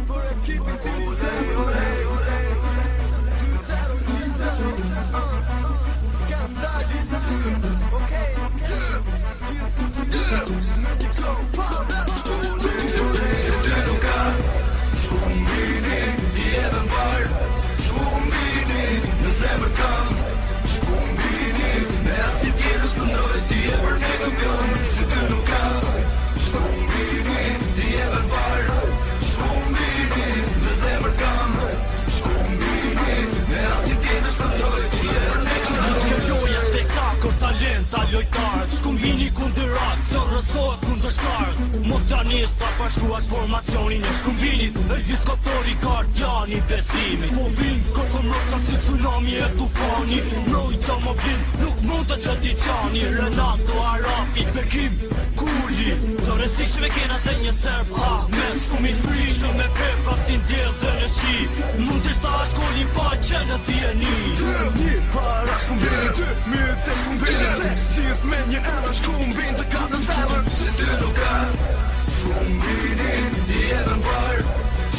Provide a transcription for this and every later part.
për ekipin të Lizero. Skandali, okej. Se ty nuk ka shumë vini, i edhe mbar, shumë vini, në zemër kam, shumë vini, me asnjë tjetër së ndoj, ti e për ne kampion. Se ty nuk ka shumë vini, i edhe mbar, shumë vini, në zemër kam, shumë vini, me asnjë tjetër së ndoj, ti e për ne kampion. Loja spektakor, talenta, lojtarët, shkumbini kundërat, së rësohet kundërshtarët. Mocionisht pa pashtuash formacionin e shkumbinit, Elvis Kotori, gardiani besimit. Po vinë kokomrota si tsunami e tufani, mrojta më bin, nuk mund të gjëti qani. Renato, Arapi, Bekim, Kuli, të resishme kena të një serf Ahmed, shumë i frishëm me pepa si ndjell dhe në shi. Mund të shta shkollin pa që në tjeni. Një para shkumbinit, my të shkumbinit, gjithë me një emër shkumbin të ka në zemër. Se ty nuk ka shumë vini, i edhe mbar,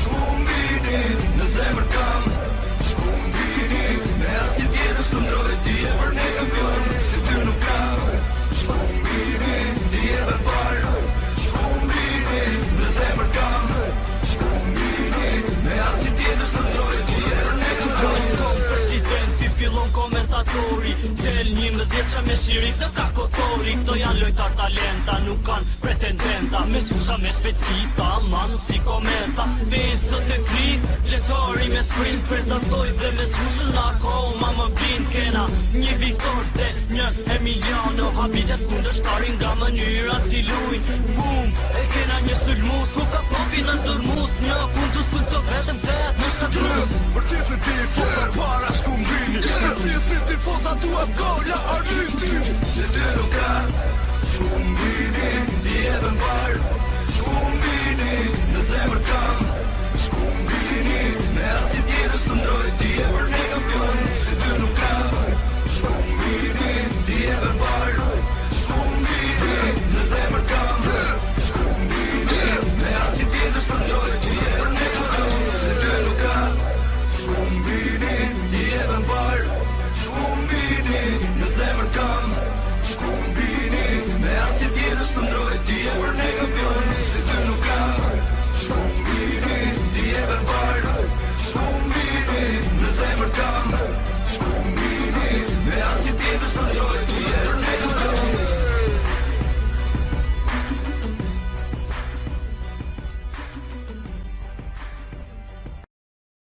shumë vini, në zemër kam, shumë vini, me asnjë tjetër së ndroj, ti e për ne kampion. Se ty nuk ka shumë vini, i edhe mbar, shumë vini, në zemër kam, shumë vini, me asnjë tjetër së ndroj, ti e për ne kampion. Presidenti fillon komentatori, del 11 me shirik të kakotori. Këto janë lojtar talenta, nuk kanë pretendenta, me susha me specita, manë si komenta. Fesët e krit, gjetori me sprint, prezentoj dhe me sushën akoma më bin. Kena një Viktor dhe një Emiliano, habitet kundërshtarin nga mënyra si lujnë. Bum, e kena një sulmus, ku ka popi në ndërmus, një kundërsun të vetëm vetë në shkatrus. Për tisë tifoza para shkumbini, për tisë tifoza duhet gola Argentin. Se ty nuk ka shumë vini, i edhe mbar,